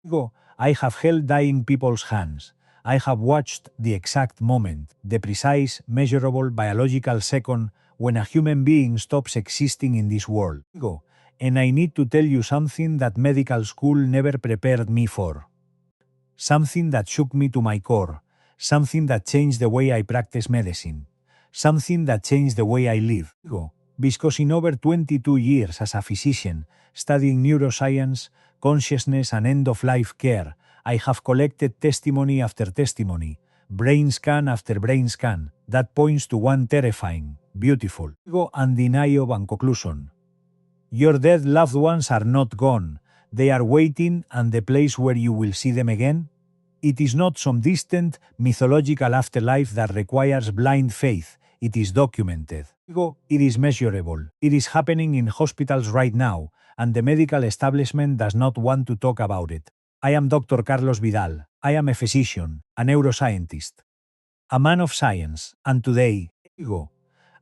Go, I have held dying people's hands. I have watched the exact moment, the precise, measurable biological second when a human being stops existing in this world. Go, and I need to tell you something that medical school never prepared me for. Something that shook me to my core, something that changed the way I practice medicine, something that changed the way I live. Go, because in over 22 years as a physician, studying neuroscience, consciousness and end-of-life care, I have collected testimony after testimony, brain scan after brain scan, that points to one terrifying, beautiful, undeniable conclusion. Your dead loved ones are not gone, they are waiting, and the place where you will see them again? It is not some distant, mythological afterlife that requires blind faith, it is documented. It is measurable, it is happening in hospitals right now, and the medical establishment does not want to talk about it. I am Dr. Carlos Vidal. I am a physician, a neuroscientist, a man of science, and today,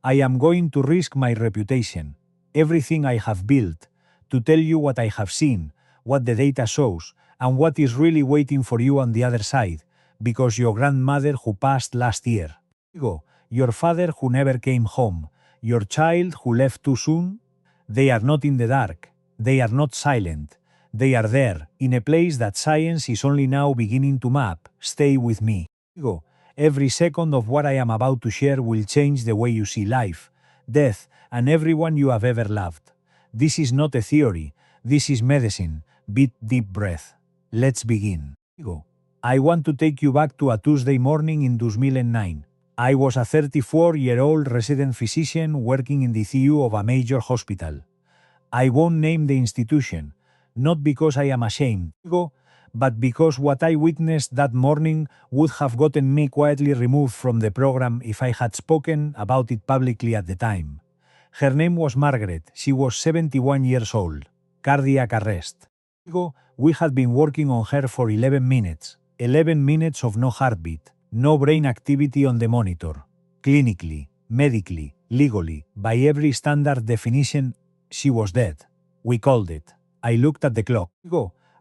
I am going to risk my reputation, everything I have built, to tell you what I have seen, what the data shows, and what is really waiting for you on the other side, because your grandmother who passed last year, your father who never came home, your child who left too soon, they are not in the dark, they are not silent. They are there, in a place that science is only now beginning to map. Stay with me. Every second of what I am about to share will change the way you see life, death, and everyone you have ever loved. This is not a theory, this is medicine. Deep breath. Let's begin. I want to take you back to a Tuesday morning in 2009. I was a 34-year-old resident physician working in the ICU of a major hospital. I won't name the institution, not because I am ashamed, but because what I witnessed that morning would have gotten me quietly removed from the program if I had spoken about it publicly at the time. Her name was Margaret, she was 71 years old. Cardiac arrest. We had been working on her for 11 minutes. 11 minutes of no heartbeat, no brain activity on the monitor. Clinically, medically, legally, by every standard definition, she was dead. We called it. I looked at the clock.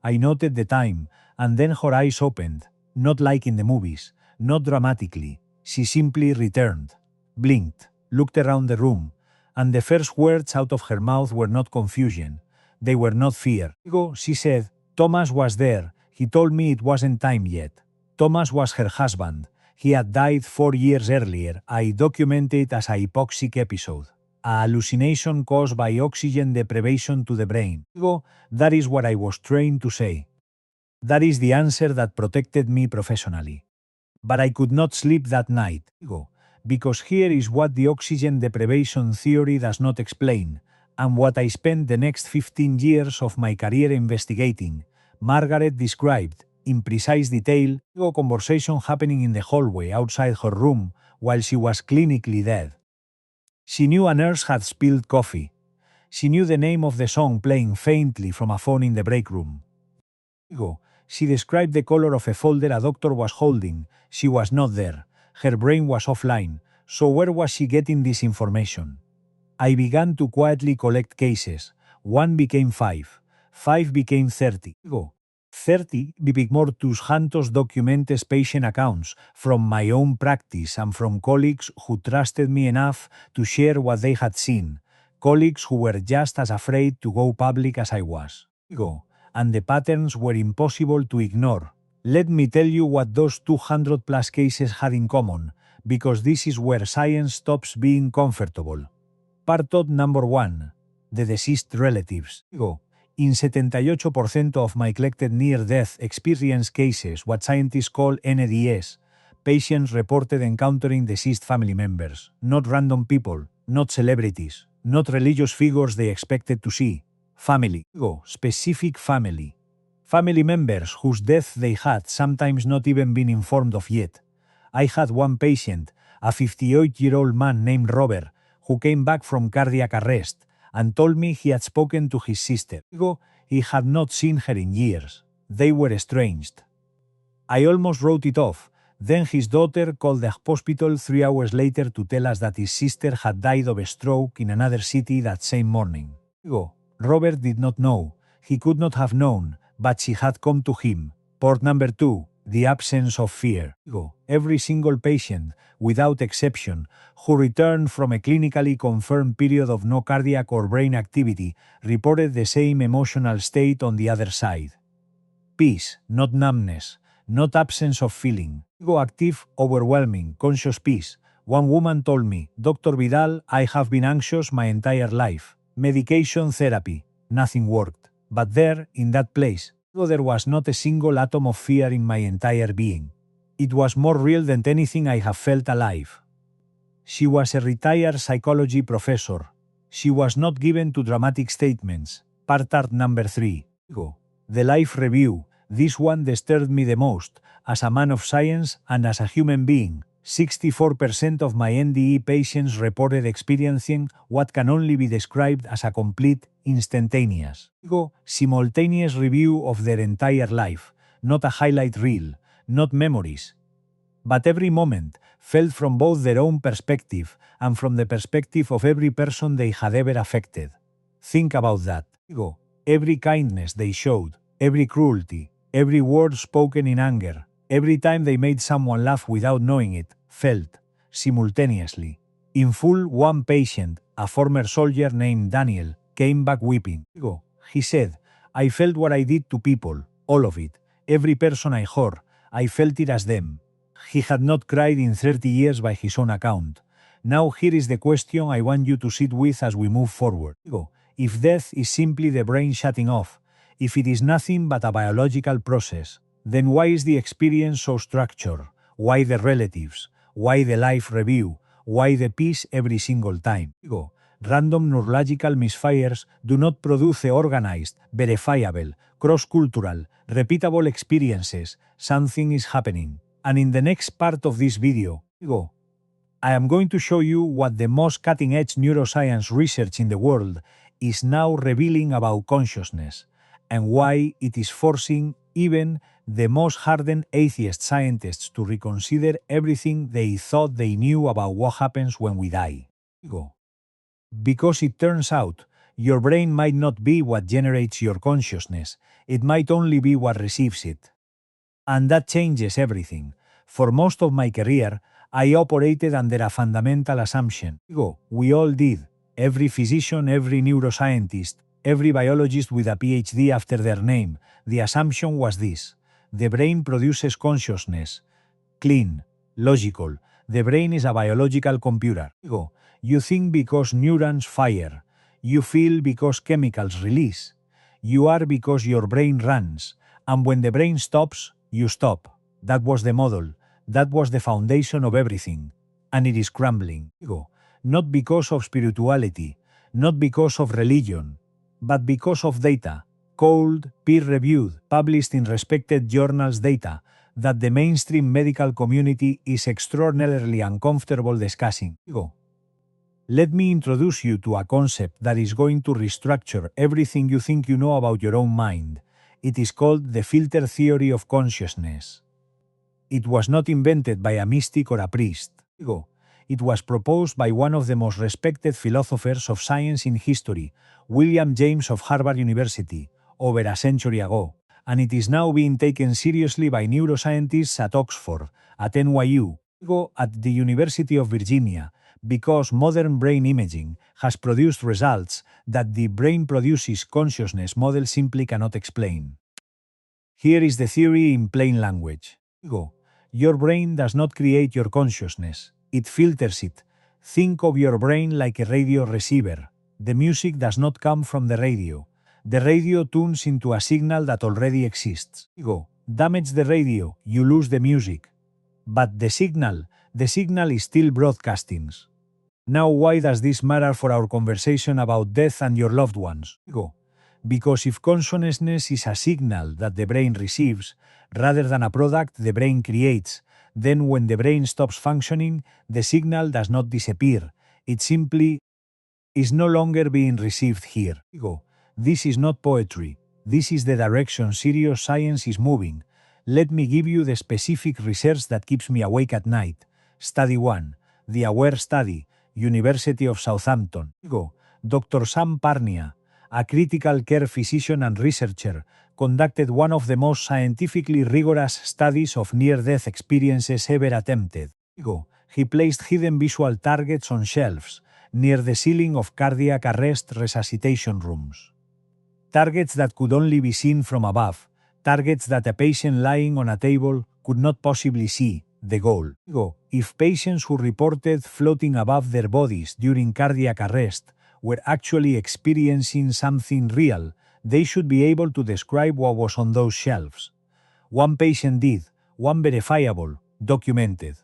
I noted the time, and then her eyes opened, not like in the movies, not dramatically. She simply returned, blinked, looked around the room, and the first words out of her mouth were not confusion. They were not fear. She said, Thomas was there, he told me it wasn't time yet. Thomas was her husband. He had died 4 years earlier. I documented it as a hypoxic episode. A hallucination caused by oxygen deprivation to the brain. That is what I was trained to say. That is the answer that protected me professionally. But I could not sleep that night, because here is what the oxygen deprivation theory does not explain, and what I spent the next 15 years of my career investigating. Margaret described, in precise detail, a conversation happening in the hallway outside her room while she was clinically dead. She knew a nurse had spilled coffee. She knew the name of the song playing faintly from a phone in the break room. She described the color of a folder a doctor was holding. She was not there. Her brain was offline. So where was she getting this information? I began to quietly collect cases. 1 became 5. 5 became 30. 30 more 200 documented patient accounts from my own practice and from colleagues who trusted me enough to share what they had seen, colleagues who were just as afraid to go public as I was. And the patterns were impossible to ignore. Let me tell you what those 200 plus cases had in common, because this is where science stops being comfortable. Part number 1. The deceased relatives. In 78% of my collected near-death experience cases, what scientists call NDEs, patients reported encountering deceased family members, not random people, not celebrities, not religious figures they expected to see. Family. Specific family. Family members whose death they had sometimes not even been informed of yet. I had one patient, a 58-year-old man named Robert, who came back from cardiac arrest, and told me he had spoken to his sister. He had not seen her in years. They were estranged. I almost wrote it off. Then his daughter called the hospital 3 hours later to tell us that his sister had died of a stroke in another city that same morning. Robert did not know. He could not have known, but she had come to him. Port number 2. The absence of fear. Every single patient, without exception, who returned from a clinically confirmed period of no cardiac or brain activity reported the same emotional state on the other side. Peace, not numbness, not absence of feeling. Active, overwhelming, conscious peace. One woman told me, Dr. Vidal, I have been anxious my entire life. Medication therapy, nothing worked. But there, in that place, there was not a single atom of fear in my entire being. It was more real than anything I have felt alive. She was a retired psychology professor. She was not given to dramatic statements. Part number 3. The life review. This one disturbed me the most, as a man of science and as a human being. 64% of my NDE patients reported experiencing what can only be described as a complete, instantaneous, simultaneous review of their entire life, not a highlight reel, not memories, but every moment felt from both their own perspective and from the perspective of every person they had ever affected. Think about that. Every kindness they showed, every cruelty, every word spoken in anger, every time they made someone laugh without knowing it, felt, simultaneously. In full, one patient, a former soldier named Daniel, came back weeping. He said, I felt what I did to people, all of it, every person I hurt, I felt it as them. He had not cried in 30 years by his own account. Now here is the question I want you to sit with as we move forward. If death is simply the brain shutting off, if it is nothing but a biological process, then why is the experience so structured? Why the relatives? Why the life review? Why the peace every single time? Random neurological misfires do not produce organized, verifiable, cross-cultural, repeatable experiences. Something is happening. And in the next part of this video, I am going to show you what the most cutting-edge neuroscience research in the world is now revealing about consciousness, and why it is forcing even the most hardened atheist scientists to reconsider everything they thought they knew about what happens when we die. Because it turns out, your brain might not be what generates your consciousness, it might only be what receives it. And that changes everything. For most of my career, I operated under a fundamental assumption. We all did. Every physician, every neuroscientist, every biologist with a PhD after their name. The assumption was this. The brain produces consciousness. Clean. Logical. The brain is a biological computer. You think because neurons fire. You feel because chemicals release. You are because your brain runs. And when the brain stops, you stop. That was the model. That was the foundation of everything. And it is crumbling. Not because of spirituality, not because of religion, but because of data, cold, peer-reviewed, published in respected journals data, that the mainstream medical community is extraordinarily uncomfortable discussing. Let me introduce you to a concept that is going to restructure everything you think you know about your own mind. It is called the filter theory of consciousness. It was not invented by a mystic or a priest. It was proposed by one of the most respected philosophers of science in history, William James of Harvard University, over a century ago, and it is now being taken seriously by neuroscientists at Oxford, at NYU, at the University of Virginia, because modern brain imaging has produced results that the brain produces consciousness model simply cannot explain. Here is the theory in plain language. Your brain does not create your consciousness, it filters it. Think of your brain like a radio receiver. The music does not come from the radio. The radio tunes into a signal that already exists. Damage the radio, you lose the music. But the signal is still broadcasting. Now why does this matter for our conversation about death and your loved ones? Because if consciousness is a signal that the brain receives, rather than a product the brain creates, then when the brain stops functioning, the signal does not disappear. It simply is no longer being received here. This is not poetry. This is the direction serious science is moving. Let me give you the specific research that keeps me awake at night. Study 1. The AWARE Study, University of Southampton. Dr. Sam Parnia, a critical care physician and researcher, conducted one of the most scientifically rigorous studies of near-death experiences ever attempted. He placed hidden visual targets on shelves near the ceiling of cardiac arrest resuscitation rooms. Targets that could only be seen from above, targets that a patient lying on a table could not possibly see, the goal. If patients who reported floating above their bodies during cardiac arrest were actually experiencing something real, they should be able to describe what was on those shelves. One patient did, one verifiable, documented.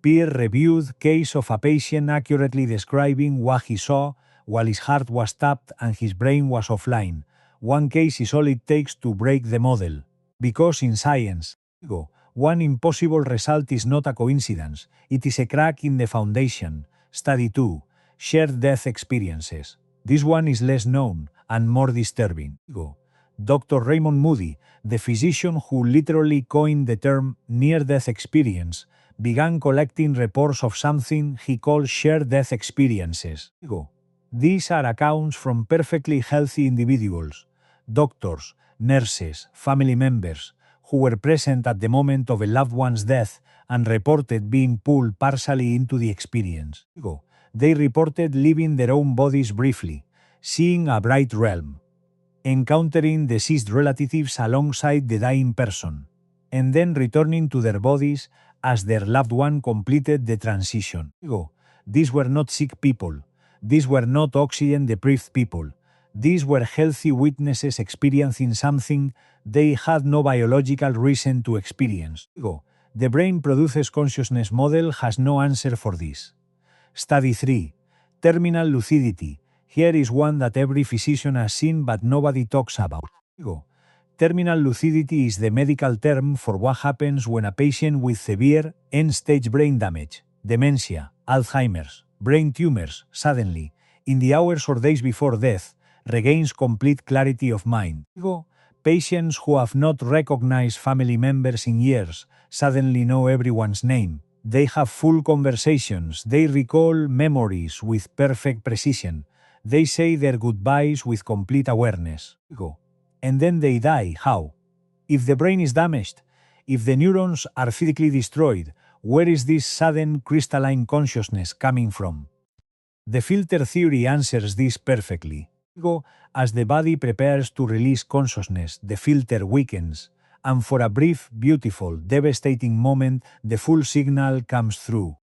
Peer-reviewed case of a patient accurately describing what he saw while his heart was tapped and his brain was offline. One case is all it takes to break the model. Because in science, one impossible result is not a coincidence, it is a crack in the foundation. Study 2. Shared death experiences. This one is less known and more disturbing. Dr. Raymond Moody, the physician who literally coined the term near-death experience, began collecting reports of something he called shared death experiences. These are accounts from perfectly healthy individuals, doctors, nurses, family members, who were present at the moment of a loved one's death and reported being pulled partially into the experience. They reported leaving their own bodies briefly, seeing a bright realm, encountering deceased relatives alongside the dying person, and then returning to their bodies as their loved one completed the transition. These were not sick people. These were not oxygen-deprived people. These were healthy witnesses experiencing something they had no biological reason to experience. The brain produces consciousness model has no answer for this. Study 3. Terminal lucidity. Here is one that every physician has seen but nobody talks about. Terminal lucidity is the medical term for what happens when a patient with severe end-stage brain damage, dementia, Alzheimer's, brain tumors, suddenly, in the hours or days before death, regains complete clarity of mind. Patients who have not recognized family members in years suddenly know everyone's name. They have full conversations. They recall memories with perfect precision. They say their goodbyes with complete awareness. And then they die. How? If the brain is damaged, if the neurons are physically destroyed, where is this sudden crystalline consciousness coming from? The filter theory answers this perfectly. As the body prepares to release consciousness, the filter weakens, and for a brief, beautiful, devastating moment, the full signal comes through.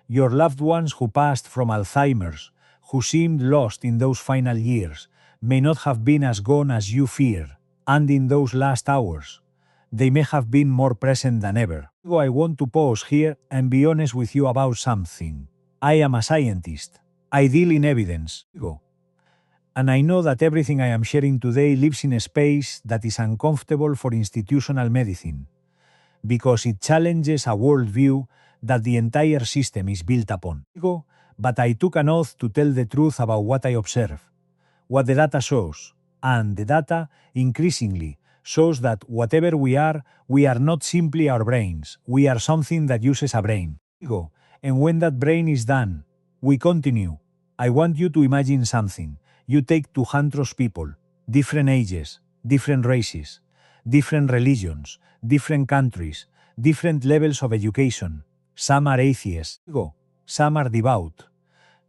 Your loved ones who passed from Alzheimer's, who seemed lost in those final years, may not have been as gone as you fear, and in those last hours, they may have been more present than ever. I want to pause here and be honest with you about something. I am a scientist. I deal in evidence. And I know that everything I am sharing today lives in a space that is uncomfortable for institutional medicine, because it challenges a worldview that the entire system is built upon. But I took an oath to tell the truth about what I observe, what the data shows, and the data, increasingly, shows that whatever we are not simply our brains, we are something that uses a brain. And when that brain is done, we continue. I want you to imagine something. You take 200 people, different ages, different races, different religions, different countries, different levels of education. Some are atheists, some are devout.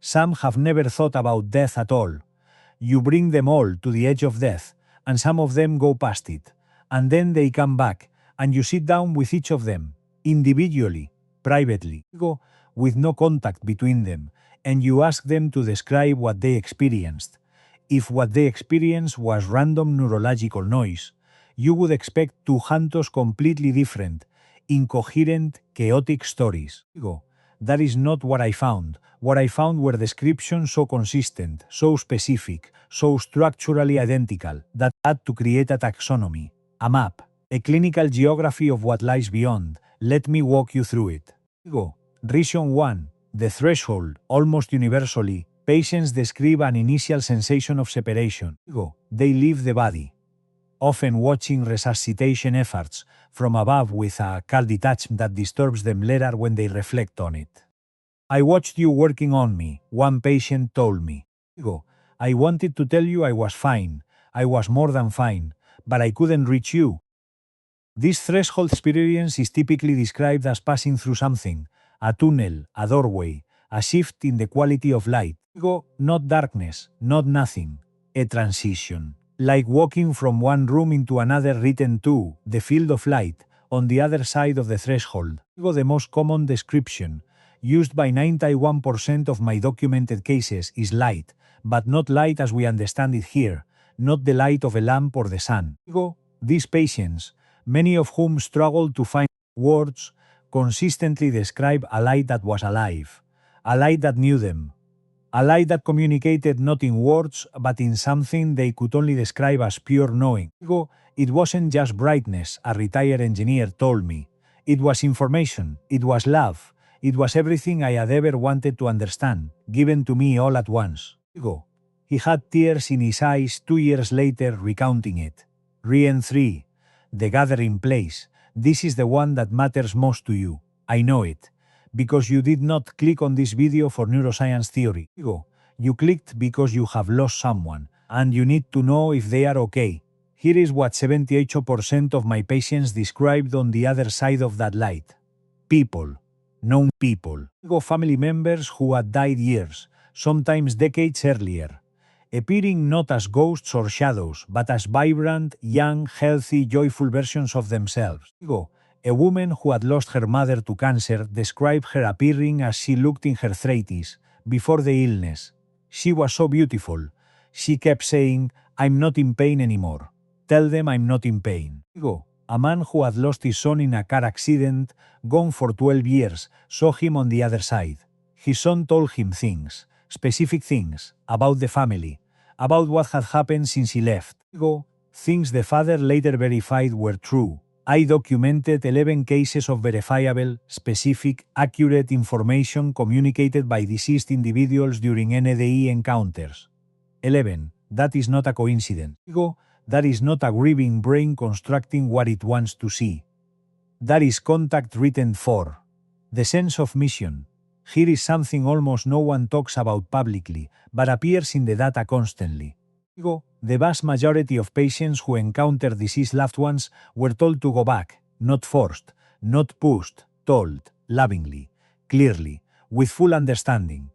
Some have never thought about death at all. You bring them all to the edge of death, and some of them go past it. And then they come back, and you sit down with each of them, individually, privately, with no contact between them, and you ask them to describe what they experienced. If what they experienced was random neurological noise, you would expect 200 completely different, incoherent, chaotic stories. That is not what I found. What I found were descriptions so consistent, so specific, so structurally identical, that I had to create a taxonomy, a map, a clinical geography of what lies beyond. Let me walk you through it. Reason 1. The threshold. Almost universally, patients describe an initial sensation of separation. They leave the body, often watching resuscitation efforts from above with a calm detachment that disturbs them later when they reflect on it. I watched you working on me, one patient told me. I wanted to tell you I was fine, I was more than fine, but I couldn't reach you. This threshold experience is typically described as passing through something, a tunnel, a doorway, a shift in the quality of light. Ego, not darkness, not nothing, a transition. Like walking from one room into another written to, the field of light, on the other side of the threshold. Ego, the most common description, used by 91% of my documented cases, is light, but not light as we understand it here, not the light of a lamp or the sun. Ego, these patients, many of whom struggled to find words, consistently describe a light that was alive, a light that knew them, a light that communicated not in words but in something they could only describe as pure knowing. It wasn't just brightness, a retired engineer told me. It was information, it was love, it was everything I had ever wanted to understand, given to me all at once. He had tears in his eyes 2 years later recounting it. Rien 3. The gathering place. This is the one that matters most to you. I know it. Because you did not click on this video for neuroscience theory. You clicked because you have lost someone, and you need to know if they are okay. Here is what 78% of my patients described on the other side of that light. People. Known people. Family members who had died years, sometimes decades earlier. Appearing not as ghosts or shadows, but as vibrant, young, healthy, joyful versions of themselves. A woman who had lost her mother to cancer described her appearing as she looked in her 30s, before the illness. She was so beautiful. She kept saying, "I'm not in pain anymore. Tell them I'm not in pain." A man who had lost his son in a car accident, gone for 12 years, saw him on the other side. His son told him things, specific things, about the family, about what had happened since he left. Things the father later verified were true. I documented 11 cases of verifiable, specific, accurate information communicated by deceased individuals during NDE encounters. 11. That is not a coincidence. That is not a grieving brain constructing what it wants to see. That is contact written for. The sense of mission. Here is something almost no one talks about publicly, but appears in the data constantly. The vast majority of patients who encountered deceased loved ones were told to go back, not forced, not pushed, told, lovingly, clearly, with full understanding.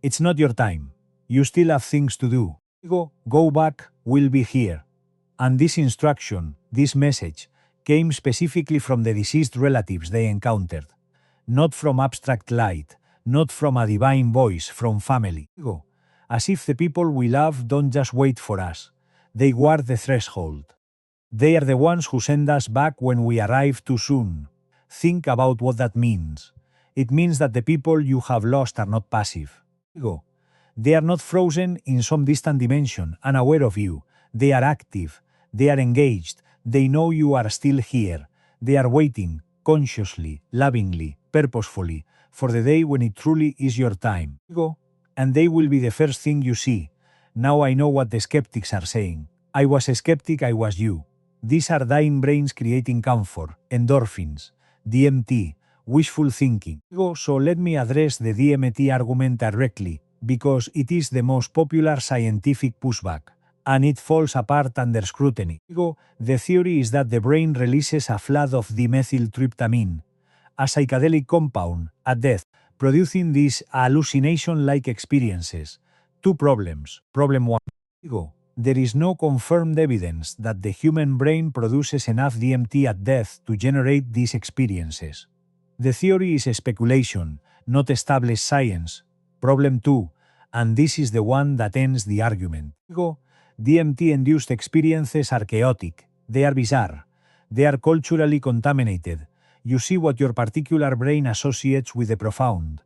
It's not your time. You still have things to do. Go back, we'll be here. And this instruction, this message, came specifically from the deceased relatives they encountered. Not from abstract light, not from a divine voice, from family. As if the people we love don't just wait for us. They guard the threshold. They are the ones who send us back when we arrive too soon. Think about what that means. It means that the people you have lost are not passive. They are not frozen in some distant dimension, unaware of you. They are active. They are engaged. They know you are still here. They are waiting, consciously, lovingly, purposefully, for the day when it truly is your time. And they will be the first thing you see. Now I know what the skeptics are saying. I was a skeptic, I was you. These are dying brains creating comfort, endorphins, DMT, wishful thinking. So let me address the DMT argument directly, because it is the most popular scientific pushback, and it falls apart under scrutiny. The theory is that the brain releases a flood of dimethyltryptamine, a psychedelic compound, at death, producing these hallucination-like experiences. 2 problems. Problem 1. There is no confirmed evidence that the human brain produces enough DMT at death to generate these experiences. The theory is a speculation, not established science. Problem 2, and this is the one that ends the argument. DMT-induced experiences are chaotic. They are bizarre. They are culturally contaminated. You see what your particular brain associates with the profound.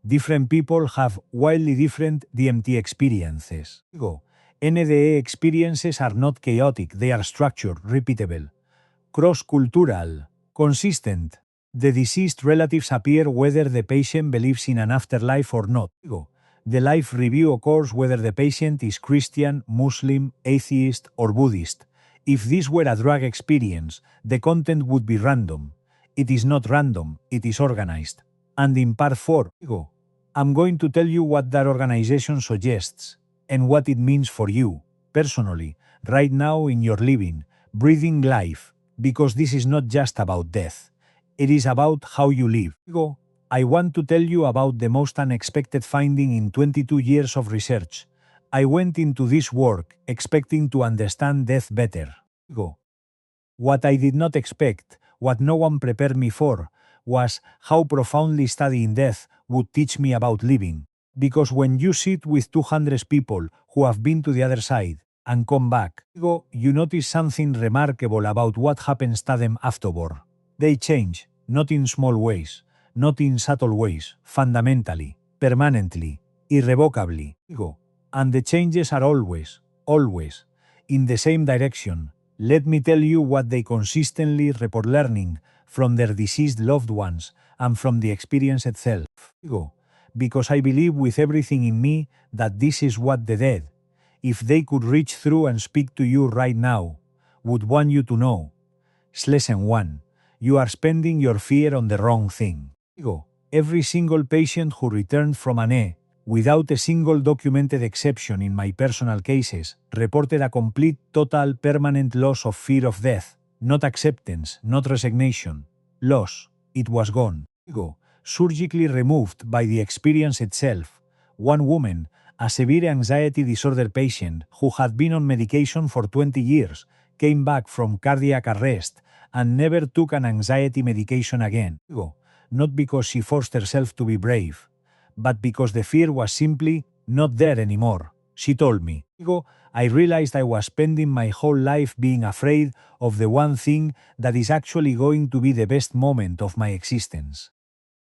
Different people have wildly different DMT experiences. NDE experiences are not chaotic, they are structured, repeatable, cross-cultural, consistent. The deceased relatives appear whether the patient believes in an afterlife or not. The life review occurs whether the patient is Christian, Muslim, atheist, or Buddhist. If this were a drug experience, the content would be random. It is not random, it is organized. And in part 4, I'm going to tell you what that organization suggests, and what it means for you, personally, right now in your living, breathing life, because this is not just about death. It is about how you live. Ego, I want to tell you about the most unexpected finding in 22 years of research. I went into this work expecting to understand death better. Ego. What I did not expect, what no one prepared me for, was how profoundly studying death would teach me about living. Because when you sit with 200 people who have been to the other side and come back, you notice something remarkable about what happens to them afterward. They change, not in small ways, not in subtle ways, fundamentally, permanently, irrevocably. And the changes are always, in the same direction. Let me tell you what they consistently report learning from their deceased loved ones and from the experience itself. Because I believe with everything in me that this is what the dead, if they could reach through and speak to you right now, would want you to know. Lesson 1. You are spending your fear on the wrong thing. Every single patient who returned from an E, without a single documented exception in my personal cases, reported a complete, total, permanent loss of fear of death, not acceptance, not resignation. Loss. It was gone. Surgically removed by the experience itself. One woman, a severe anxiety disorder patient who had been on medication for 20 years, came back from cardiac arrest and never took an anxiety medication again. Not because she forced herself to be brave, but because the fear was simply not there anymore. She told me, I realized I was spending my whole life being afraid of the one thing that is actually going to be the best moment of my existence.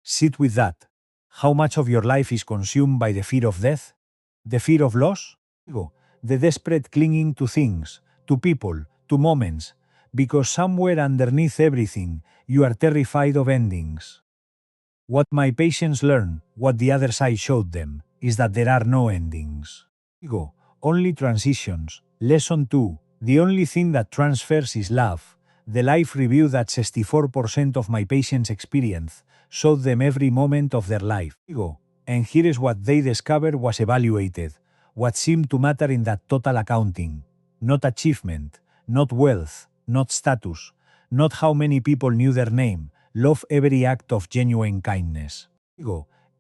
Sit with that. How much of your life is consumed by the fear of death? The fear of loss? The desperate clinging to things, to people, to moments, because somewhere underneath everything, you are terrified of endings. What my patients learn, what the other side showed them, is that there are no endings. Only transitions. Lesson 2. The only thing that transfers is love. The life review that 64% of my patients experience showed them every moment of their life. And here is what they discovered was evaluated, what seemed to matter in that total accounting. Not achievement, not wealth, not status, not how many people knew their name, love every act of genuine kindness.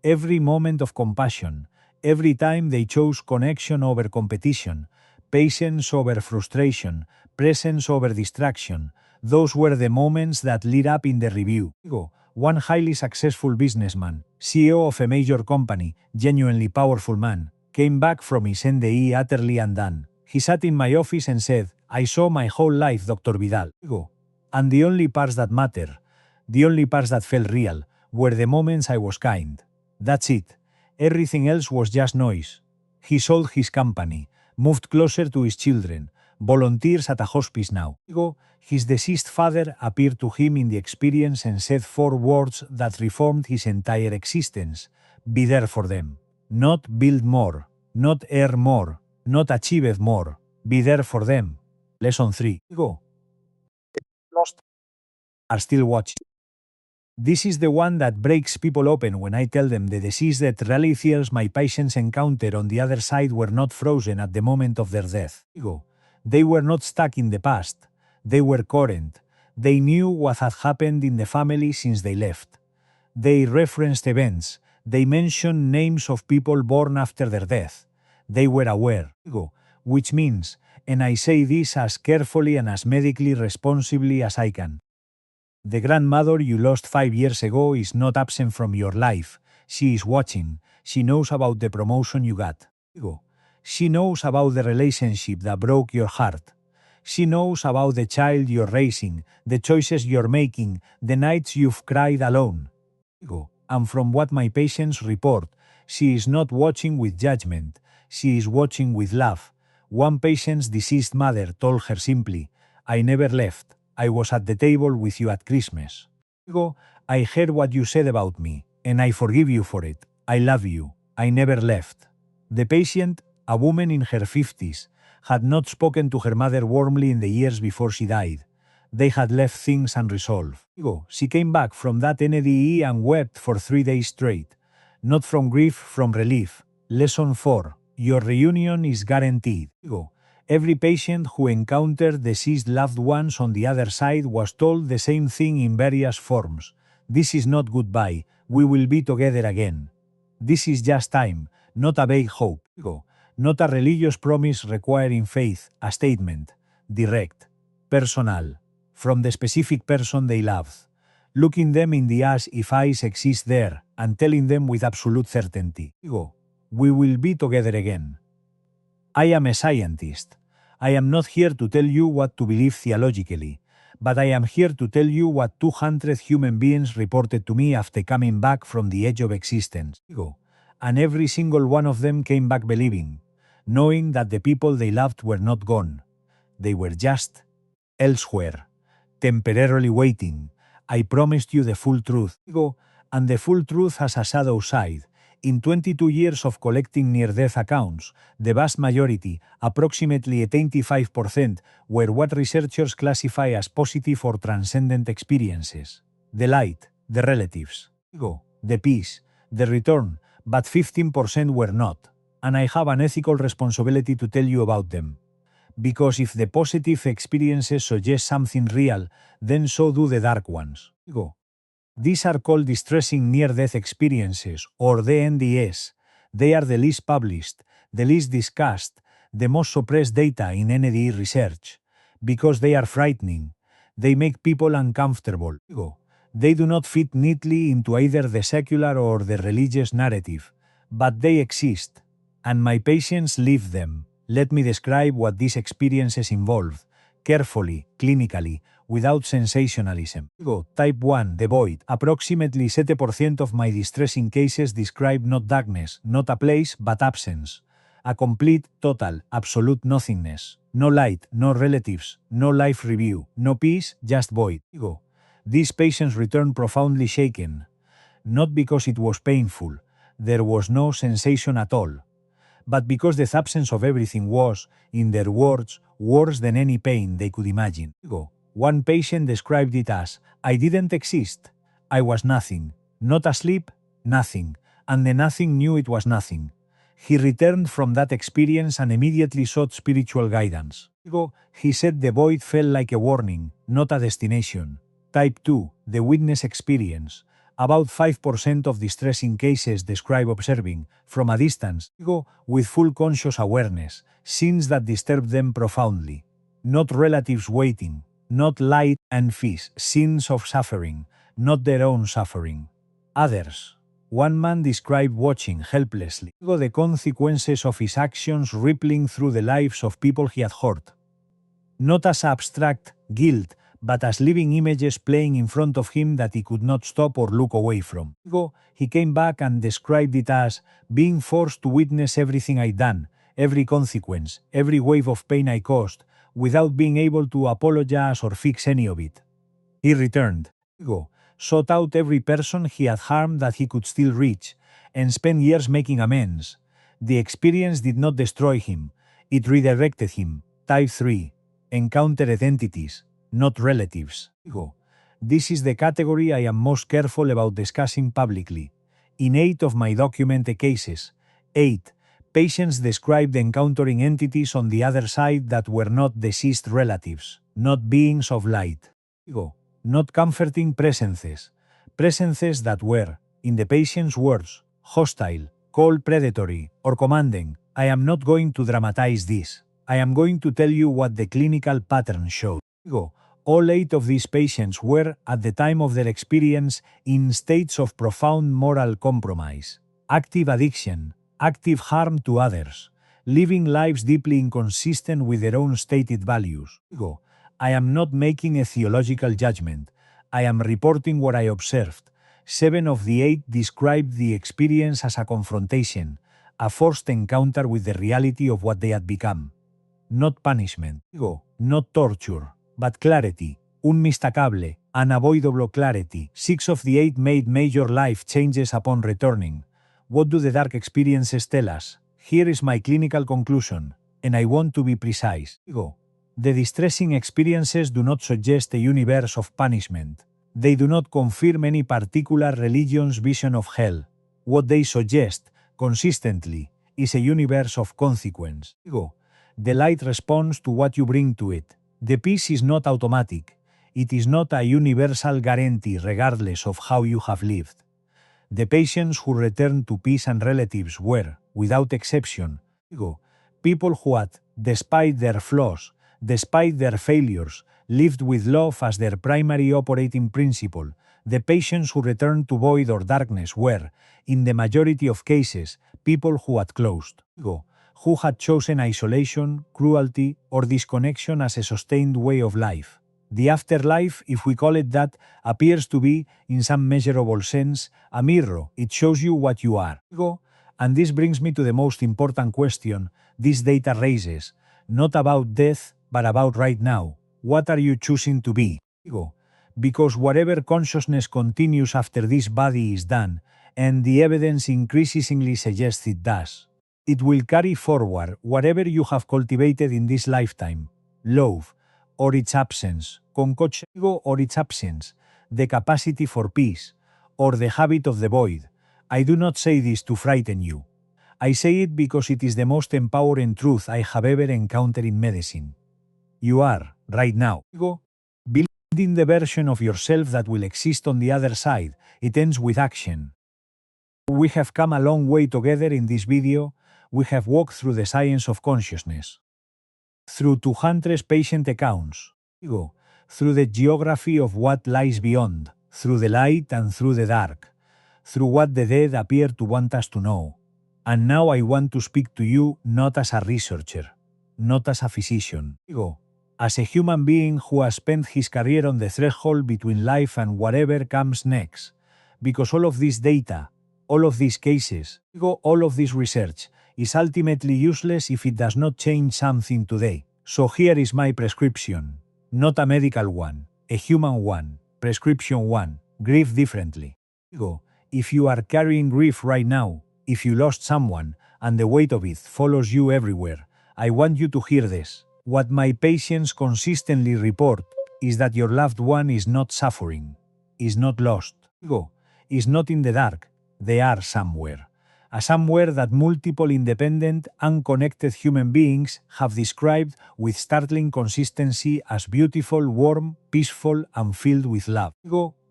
Every moment of compassion, every time they chose connection over competition, patience over frustration, presence over distraction, those were the moments that lit up in the review. One highly successful businessman, CEO of a major company, genuinely powerful man, came back from his NDE utterly undone. He sat in my office and said, I saw my whole life, Dr. Vidal. And the only parts that matter, the only parts that felt real, were the moments I was kind. That's it. Everything else was just noise. He sold his company, moved closer to his children, volunteers at a hospice now. His deceased father appeared to him in the experience and said 4 words that reformed his entire existence. Be there for them. Not build more, not earn more, not achieve more. Be there for them. Lesson 3. Lost. Are still watching. This is the one that breaks people open when I tell them the disease that realities my patients encounter on the other side were not frozen at the moment of their death. They were not stuck in the past. They were current. They knew what had happened in the family since they left. They referenced events. They mentioned names of people born after their death. They were aware. Which means, and I say this as carefully and as medically responsibly as I can, the grandmother you lost 5 years ago is not absent from your life. She is watching. She knows about the promotion you got. She knows about the relationship that broke your heart. She knows about the child you're raising, the choices you're making, the nights you've cried alone. And from what my patients report, she is not watching with judgment. She is watching with love. One patient's deceased mother told her simply, I never left. I was at the table with you at Christmas. I heard what you said about me, and I forgive you for it. I love you. I never left. The patient, a woman in her 50s, had not spoken to her mother warmly in the years before she died. They had left things unresolved. She came back from that NDE and wept for 3 days straight. Not from grief, from relief. Lesson 4. Your reunion is guaranteed. Every patient who encountered deceased loved ones on the other side was told the same thing in various forms. This is not goodbye, we will be together again. This is just time, not a vague hope. Not a religious promise requiring faith, a statement. Direct. Personal. From the specific person they loved. Looking them in the eyes if eyes exist there, and telling them with absolute certainty. We will be together again. I am a scientist. I am not here to tell you what to believe theologically, but I am here to tell you what 200 human beings reported to me after coming back from the edge of existence. And every single one of them came back believing, knowing that the people they loved were not gone. They were just elsewhere, temporarily waiting. I promised you the full truth. And the full truth has a shadow side. In 22 years of collecting near-death accounts, the vast majority, approximately 85%, were what researchers classify as positive or transcendent experiences. The light, the relatives, the peace, the return, but 15% were not. And I have an ethical responsibility to tell you about them. Because if the positive experiences suggest something real, then so do the dark ones. These are called distressing near-death experiences, or DNDs. They are the least published, the least discussed, the most suppressed data in NDE research. Because they are frightening. They make people uncomfortable. They do not fit neatly into either the secular or the religious narrative. But they exist. And my patients live them. Let me describe what these experiences involve, carefully, clinically, without sensationalism. Type 1, the void. Approximately 7% of my distressing cases describe not darkness, not a place, but absence. A complete, total, absolute nothingness. No light, no relatives, no life review, no peace, just void. These patients return profoundly shaken. Not because it was painful, there was no sensation at all. But because the absence of everything was, in their words, worse than any pain they could imagine. One patient described it as, I didn't exist. I was nothing. Not asleep, nothing. And the nothing knew it was nothing. He returned from that experience and immediately sought spiritual guidance. He said the void felt like a warning, not a destination. Type 2, the witness experience. About 5% of distressing cases describe observing, from a distance, with full conscious awareness, scenes that disturb them profoundly. Not relatives waiting, not light and peace, scenes of suffering, not their own suffering. Others. One man described watching helplessly the consequences of his actions rippling through the lives of people he had hurt. Not as abstract guilt, but as living images playing in front of him that he could not stop or look away from. He came back and described it as being forced to witness everything I'd done, every consequence, every wave of pain I caused, without being able to apologize or fix any of it. He returned, sought out every person he had harmed that he could still reach, and spent years making amends. The experience did not destroy him, it redirected him. Type 3. Encountered entities, not relatives. This is the category I am most careful about discussing publicly. In 8 of my documented cases, 8, patients described encountering entities on the other side that were not deceased relatives, not beings of light. Not comforting presences. Presences that were, in the patient's words, hostile, cold, predatory, or commanding. I am not going to dramatize this. I am going to tell you what the clinical pattern showed. All 8 of these patients were, at the time of their experience, in states of profound moral compromise, active addiction, active harm to others, living lives deeply inconsistent with their own stated values. I am not making a theological judgment. I am reporting what I observed. 7 of the 8 described the experience as a confrontation, a forced encounter with the reality of what they had become. Not punishment, not torture, but clarity, unmistakable, unavoidable clarity. 6 of the 8 made major life changes upon returning. What do the dark experiences tell us? Here is my clinical conclusion, and I want to be precise. The distressing experiences do not suggest a universe of punishment. They do not confirm any particular religion's vision of hell. What they suggest, consistently, is a universe of consequence. The light responds to what you bring to it. The peace is not automatic. It is not a universal guarantee regardless of how you have lived. The patients who returned to peace and relatives were, without exception, people who had, despite their flaws, despite their failures, lived with love as their primary operating principle. The patients who returned to void or darkness were, in the majority of cases, people who had closed, who had chosen isolation, cruelty, or disconnection as a sustained way of life. The afterlife, if we call it that, appears to be, in some measurable sense, a mirror. It shows you what you are. And this brings me to the most important question this data raises, not about death, but about right now. What are you choosing to be? Because whatever consciousness continues after this body is done, and the evidence increasingly suggests it does, it will carry forward whatever you have cultivated in this lifetime. Love, or its absence, concoction or its absence, the capacity for peace, or the habit of the void. I do not say this to frighten you. I say it because it is the most empowering truth I have ever encountered in medicine. You are, right now, building the version of yourself that will exist on the other side. It ends with action. We have come a long way together in this video. We have walked through the science of consciousness, through 200 patient accounts, through the geography of what lies beyond, through the light and through the dark, through what the dead appear to want us to know. And now I want to speak to you not as a researcher, not as a physician, as a human being who has spent his career on the threshold between life and whatever comes next. Because all of this data, all of these cases, all of this research, is ultimately useless if it does not change something today. So here is my prescription. Not a medical one, a human one, prescription one, grieve differently. If you are carrying grief right now, if you lost someone, and the weight of it follows you everywhere, I want you to hear this. What my patients consistently report is that your loved one is not suffering, is not lost, is not in the dark, they are somewhere. A somewhere that multiple independent, unconnected human beings have described with startling consistency as beautiful, warm, peaceful, and filled with love.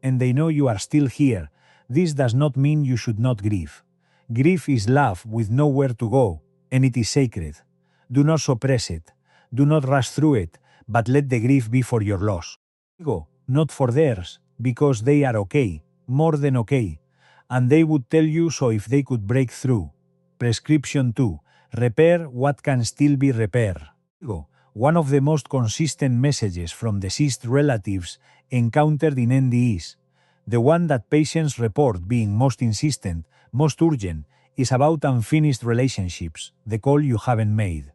And they know you are still here. This does not mean you should not grieve. Grief is love with nowhere to go, and it is sacred. Do not suppress it. Do not rush through it, but let the grief be for your loss. Not for theirs, because they are okay, more than okay. And they would tell you so if they could break through. Prescription 2. Repair what can still be repaired. One of the most consistent messages from deceased relatives encountered in NDEs, the one that patients report being most insistent, most urgent, is about unfinished relationships, the call you haven't made.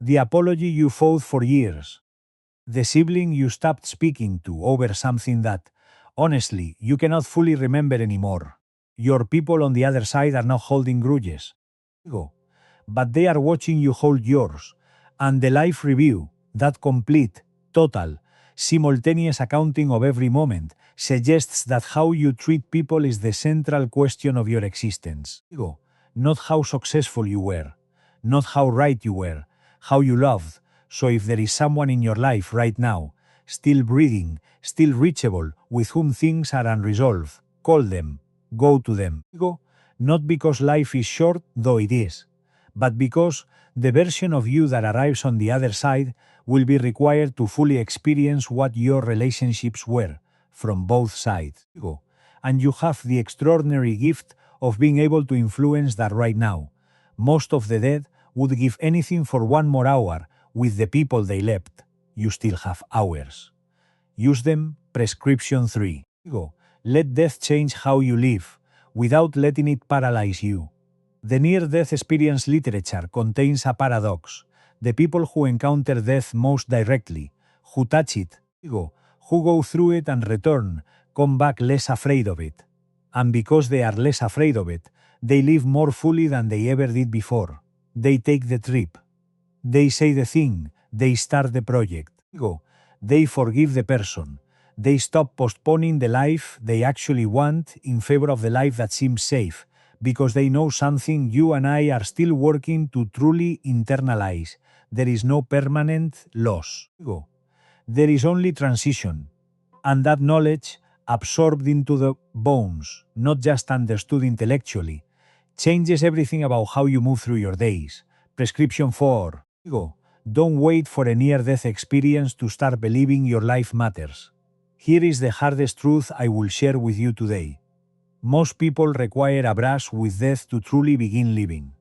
The apology you fought for years. The sibling you stopped speaking to over something that, honestly, you cannot fully remember anymore. Your people on the other side are not holding grudges. But they are watching you hold yours. And the life review, that complete, total, simultaneous accounting of every moment, suggests that how you treat people is the central question of your existence. Not how successful you were, not how right you were, how you loved. So if there is someone in your life right now, still breathing, still reachable, with whom things are unresolved, call them, go to them. Not because life is short, though it is, but because the version of you that arrives on the other side will be required to fully experience what your relationships were, from both sides. And you have the extraordinary gift of being able to influence that right now. Most of the dead would give anything for one more hour with the people they left. You still have hours. Use them. Prescription 3. Let death change how you live, without letting it paralyze you. The near-death experience literature contains a paradox. The people who encounter death most directly, who touch it, who go through it and return, come back less afraid of it. And because they are less afraid of it, they live more fully than they ever did before. They take the trip. They say the thing. They start the project. They forgive the person. They stop postponing the life they actually want in favor of the life that seems safe, because they know something you and I are still working to truly internalize. there is no permanent loss. Ego. There is only transition. And that knowledge, absorbed into the bones, not just understood intellectually, changes everything about how you move through your days. Prescription 4. Ego. Don't wait for a near-death experience to start believing your life matters. Here is the hardest truth I will share with you today. Most people require a brush with death to truly begin living.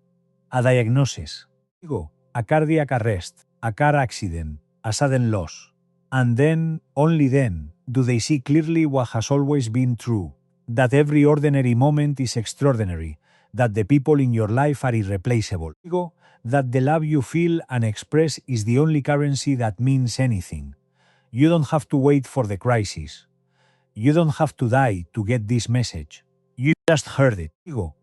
A diagnosis. Ego. A cardiac arrest, a car accident, a sudden loss. And then, only then, do they see clearly what has always been true. That every ordinary moment is extraordinary. That the people in your life are irreplaceable. Ego. That the love you feel and express is the only currency that means anything. You don't have to wait for the crisis. You don't have to die to get this message. You just heard it. Ego.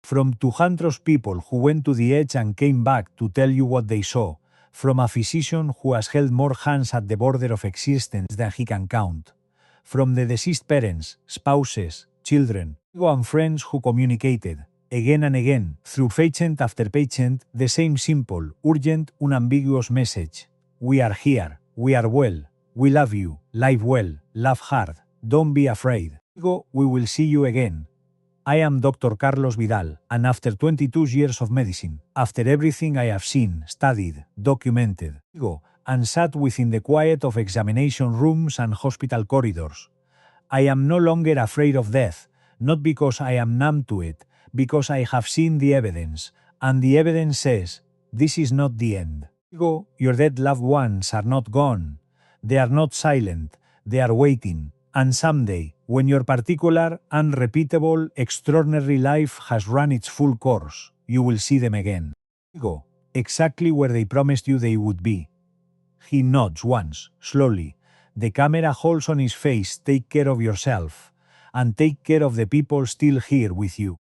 From 200 people who went to the edge and came back to tell you what they saw. From a physician who has held more hands at the border of existence than he can count. From the deceased parents, spouses, children, and friends who communicated, again and again, through patient after patient, the same simple, urgent, unambiguous message. We are here, we are well, we love you, live well, laugh hard, don't be afraid. Ego, we will see you again. I am Dr. Carlos Vidal, and after 22 years of medicine, after everything I have seen, studied, documented, ego, and sat within the quiet of examination rooms and hospital corridors, I am no longer afraid of death, not because I am numb to it, because I have seen the evidence, and the evidence says, this is not the end. Ego, your dead loved ones are not gone. They are not silent, they are waiting, and someday, when your particular, unrepeatable, extraordinary life has run its full course, you will see them again. Ego, exactly where they promised you they would be. He nods once, slowly. The camera holds on his face, take care of yourself, and take care of the people still here with you.